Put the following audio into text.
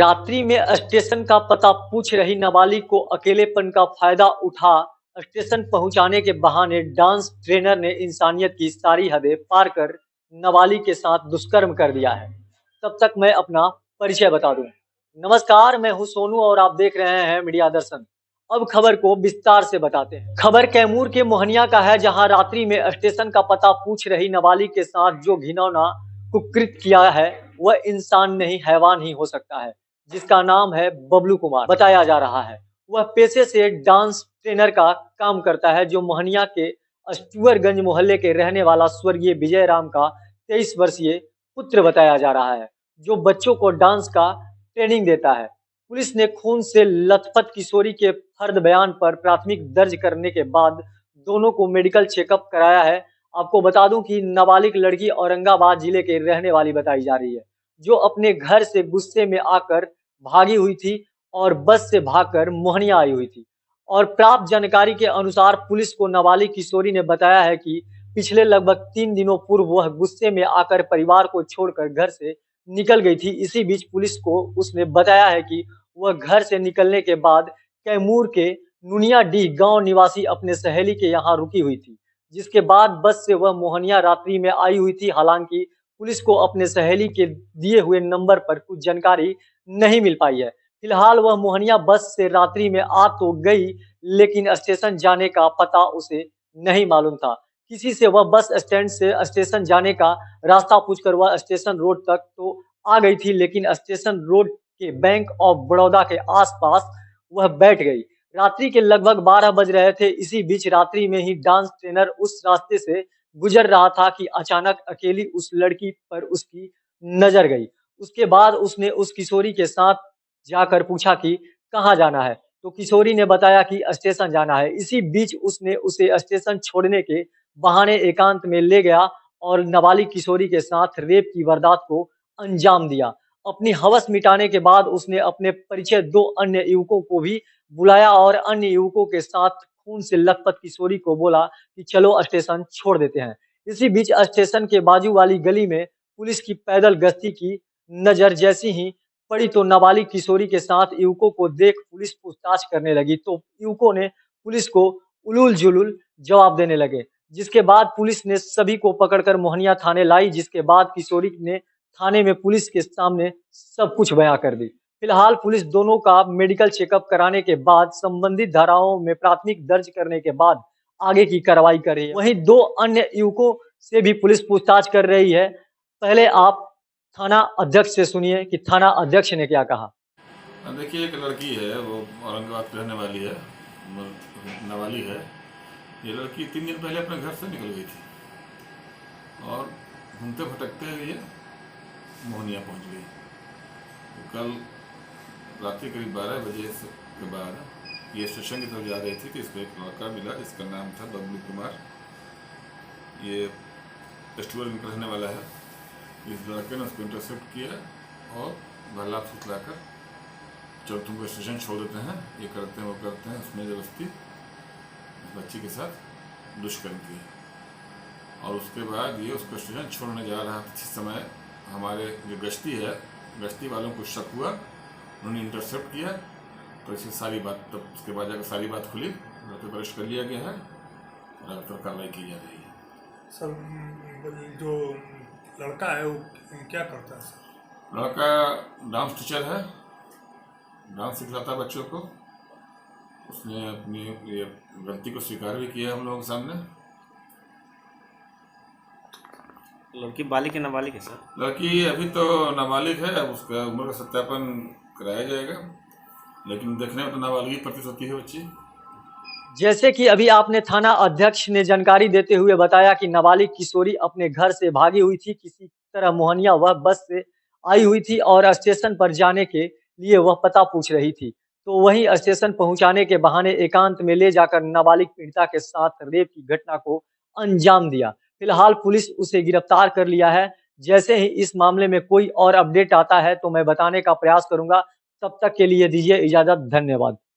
रात्रि में स्टेशन का पता पूछ रही नाबालिग को अकेलेपन का फायदा उठा स्टेशन पहुंचाने के बहाने डांस ट्रेनर ने इंसानियत की सारी हदें पार कर नाबालिग के साथ दुष्कर्म कर दिया है। तब तक मैं अपना परिचय बता दूं। नमस्कार, मैं हूं सोनू और आप देख रहे हैं मीडिया दर्शन। अब खबर को विस्तार से बताते हैं। खबर कैमूर के मोहनिया का है, जहां रात्रि में स्टेशन का पता पूछ रही नाबालिग के साथ जो घिनौना कुकृत किया है वह इंसान नहीं हैवान ही हो सकता है, जिसका नाम है बबलू कुमार बताया जा रहा है। वह पेशे से डांस ट्रेनर का काम करता है, जो मोहनिया के अस्तुअरगंज मोहल्ले के रहने वाला स्वर्गीय विजय राम का 23 वर्षीय पुत्र बताया जा रहा है, जो बच्चों को डांस का ट्रेनिंग देता है। पुलिस ने खून से लथपथ किशोरी के फर्द बयान पर प्राथमिक दर्ज करने के बाद दोनों को मेडिकल चेकअप कराया है। आपको बता दूं कि नाबालिग लड़की औरंगाबाद जिले के रहने वाली बताई जा रही है, जो अपने घर से गुस्से में आकर भागी हुई थी और बस से भागकर मोहनिया आई हुई थी। और प्राप्त जानकारी के अनुसार पुलिस को नाबालिग किशोरी ने बताया है कि पिछले लगभग 3 दिनों पूर्व वह गुस्से में आकर परिवार को छोड़कर घर से निकल गई थी। इसी बीच पुलिस को उसने बताया है कि वह घर से निकलने के बाद कैमूर के नुनियाडीह गांव निवासी अपने सहेली के यहाँ रुकी हुई थी, जिसके बाद बस से वह मोहनिया रात्रि में आई हुई थी। हालांकि पुलिस को अपने सहेली के दिए हुए नंबर पर कुछ जानकारी नहीं मिल पाई है। फिलहाल वह मोहनिया बस से रात्रि में आ तो गई, लेकिन स्टेशन जाने का पता उसे नहीं मालूम था। किसी से वह बस स्टैंड से स्टेशन जाने का रास्ता पूछकर वह स्टेशन रोड तक तो आ गई थी, लेकिन स्टेशन रोड के बैंक ऑफ बड़ौदा के आसपास वह बैठ गई। रात्रि के लगभग 12 बज रहे थे। इसी बीच रात्रि में ही डांस ट्रेनर उस रास्ते से गुजर रहा था कि अचानक अकेली उस लड़की पर उसकी नजर गई। उसके बाद उसने उस किशोरी के साथ जाकर पूछा कि कहाँ जाना है, तो किशोरी ने बताया कि स्टेशन जाना है। इसी बीच उसने उसे स्टेशन छोड़ने के बहाने एकांत में ले गया और नाबालिग किशोरी के साथ रेप की वारदात को अंजाम दिया। अपनी हवस मिटाने के बाद उसने अपने परिचय 2 अन्य युवकों को भी बुलाया और अन्य युवकों के साथ खून से लथपथ किशोरी को बोला कि चलो स्टेशन छोड़ देते हैं। इसी बीच स्टेशन के बाजू वाली गली में पुलिस की पैदल गश्ती की नजर जैसी ही पड़ी तो नाबालिग किशोरी के साथ युवकों को देख पुलिस पूछताछ करने लगी, तो युवकों ने पुलिस को उलूल जुलूल जवाब देने लगे, जिसके बाद पुलिस ने सभी को पकड़कर मोहनिया थाने लाई, जिसके बाद किशोरी ने थाने में पुलिस के सामने सब कुछ बयां कर दी। फिलहाल पुलिस दोनों का मेडिकल चेकअप कराने के बाद संबंधित धाराओं में प्राथमिक दर्ज करने के बाद आगे की कार्रवाई कर रही है। वहीं 2 अन्य युवकों से भी पुलिस पूछताछ कर रही है। पहले आप थाना अध्यक्ष से सुनिए कि थाना अध्यक्ष ने क्या कहा। देखिए, एक लड़की है, वो औरंगाबाद की रहने वाली है, नाबालिग है। ये लड़की 3 दिन पहले अपने घर से निकल गई थी और घूमते भटकते हुए मोहनिया पहुंच गई। तो कल रात्रि करीब 12 बजे के बाद ये स्टेशन की तरफ जा रही थी कि इसको एक लड़का मिला, इसका नाम था बबलू कुमार। ये स्टूअर्ड में रहने वाला है। इस लड़के ने उसको इंटरसेप्ट किया और गला फुसलाकर चलो तुमको स्टेशन छोड़ देते हैं, ये करते हैं वो करते हैं, उसने ज़बरदस्ती बच्ची के साथ दुष्कर्म किया। और उसके बाद ये उसको स्टेशन छोड़ने जा रहा था। इस समय हमारे जो गश्ती है, गश्ती वालों को शक हुआ, उन्होंने इंटरसेप्ट किया, तो इससे सारी बात, तब उसके बाद जाकर सारी बात खुली, लड़के अरेस्ट कर लिया गया है और लगातार कार्रवाई की जा रही है। सर, जो लड़का है वो क्या करता है सर? लड़का डांस टीचर है, डांस सिखलाता है बच्चों को। उसने अपनी ये गलती को स्वीकार भी किया हम लोगों के सामने। लड़की बालिग है नाबालिग है सर? लड़की अभी तो नाबालिग है, अब उसका उम्र का सत्यापन कराया जाएगा, लेकिन देखने में तो नाबालिग ही प्रतीत होती है बच्ची। जैसे कि अभी आपने थाना अध्यक्ष ने जानकारी देते हुए बताया कि नाबालिग किशोरी अपने घर से भागी हुई थी। किसी तरह मोहनिया वह बस से आई हुई थी और स्टेशन पर जाने के लिए वह पता पूछ रही थी, तो वहीं स्टेशन पहुंचाने के बहाने एकांत में ले जाकर नाबालिग पीड़िता के साथ रेप की घटना को अंजाम दिया। फिलहाल पुलिस उसे गिरफ्तार कर लिया है। जैसे ही इस मामले में कोई और अपडेट आता है तो मैं बताने का प्रयास करूंगा। तब तक के लिए दीजिए इजाजत। धन्यवाद।